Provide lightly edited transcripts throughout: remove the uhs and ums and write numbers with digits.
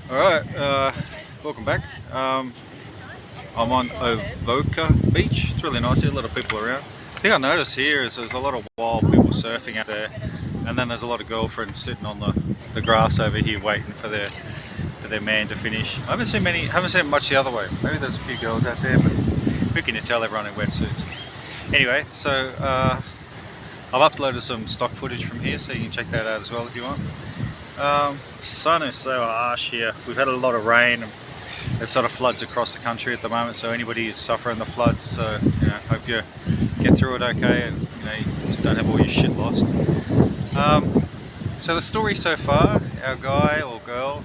Alright, welcome back. I'm on Avoca Beach. It's really nice here, a lot of people around. The thing I noticed here is there's a lot of wild people surfing out there, and then there's a lot of girlfriends sitting on the grass over here waiting for their man to finish. I haven't seen much the other way. Maybe there's a few girls out there, but who can you tell, everyone in wetsuits. Anyway, so I've uploaded some stock footage from here, so you can check that out as well if you want. The sun is so harsh here. We've had a lot of rain and there's sort of floods across the country at the moment, so anybody who's suffering the floods, so hope you get through it okay and you just don't have all your shit lost. So the story so far, our guy or girl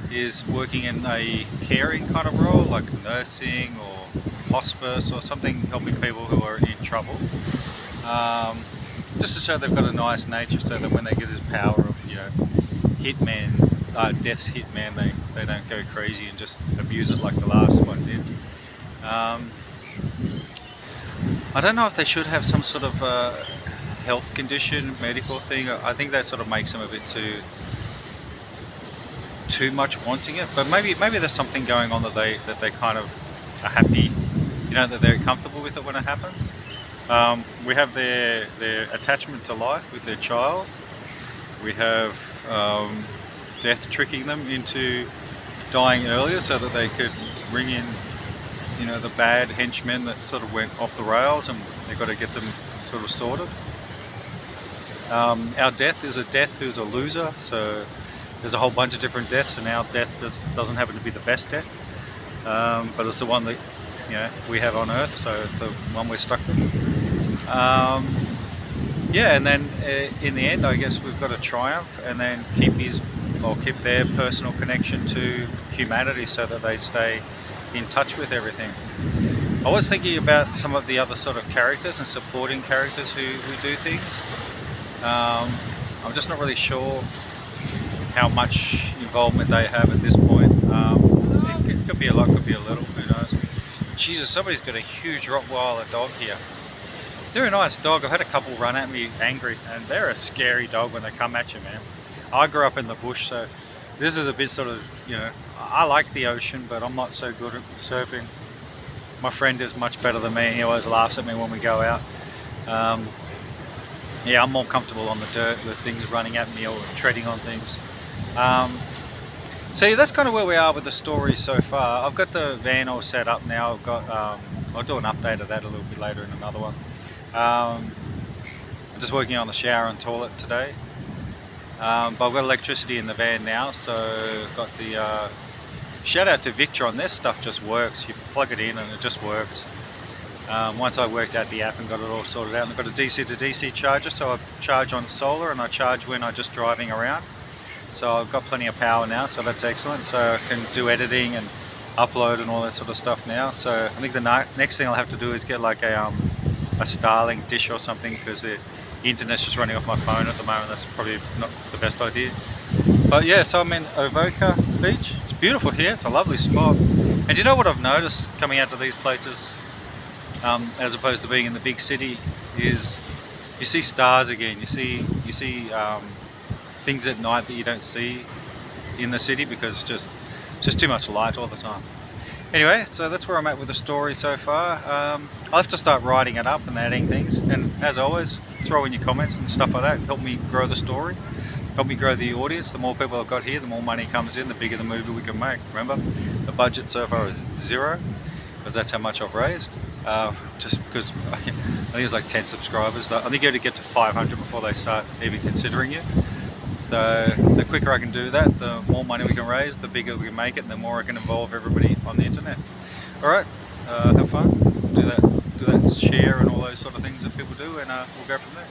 is working in a caring kind of role, like nursing or hospice or something, helping people who are in trouble. Just to show they've got a nice nature, so that when they get this power of death's hitman, they don't go crazy and just abuse it like the last one did. I don't know if they should have some sort of health condition, medical thing. I think that sort of makes them a bit too much wanting it, but maybe there's something going on that they kind of are happy, that they're comfortable with it when it happens. We have their attachment to life with their child. We have death tricking them into dying earlier so that they could bring in the bad henchmen that sort of went off the rails, and they've got to get them sort of sorted. Our death is a death who's a loser, so there's a whole bunch of different deaths, and our death doesn't happen to be the best death, but it's the one that we have on Earth, so it's the one we're stuck with. Yeah, and then in the end, I guess we've got to triumph and then keep their personal connection to humanity so that they stay in touch with everything. I was thinking about some of the other sort of characters and supporting characters who do things. I'm just not really sure how much involvement they have at this point. It could be a lot, could be a little, who knows. Jesus, somebody's got a huge Rottweiler dog here. They're a nice dog. I've had a couple run at me angry, and they're a scary dog when they come at you, man. I grew up in the bush, so this is a bit sort of, I like the ocean, but I'm not so good at surfing. My friend is much better than me. He always laughs at me when we go out. Yeah, I'm more comfortable on the dirt with things running at me or treading on things. So yeah, that's kind of where we are with the story so far. I've got the van all set up now. I'll do an update of that a little bit later in another one. I'm just working on the shower and toilet today, but I've got electricity in the van now, so I've got the shout out to Victor on this stuff. Just works. You plug it in and it just works. Once I worked out the app and got it all sorted out, and I've got a DC to DC charger, so I charge on solar and I charge when I'm just driving around. So I've got plenty of power now, so that's excellent. So I can do editing and upload and all that sort of stuff now. So I think the next thing I'll have to do is get like a Starlink dish or something, because the internet's just running off my phone at the moment. That's probably not the best idea. But yeah, so I'm in Avoca Beach. It's beautiful here. It's a lovely spot. And you know what I've noticed coming out to these places, as opposed to being in the big city, is you see stars again. You see things at night that you don't see in the city because it's just too much light all the time. Anyway, so that's where I'm at with the story so far. I'll have to start writing it up and adding things, and as always, throw in your comments and stuff like that. Help me grow the story, help me grow the audience. The more people I've got here, the more money comes in, the bigger the movie we can make. Remember, the budget so far is 0, because that's how much I've raised. Just because I think it's like 10 subscribers. I think you have to get to 500 before they start even considering you. So the quicker I can do that, the more money we can raise, the bigger we can make it, and the more I can involve everybody on the internet. Alright, have fun, do that share and all those sort of things that people do, and we'll go from there.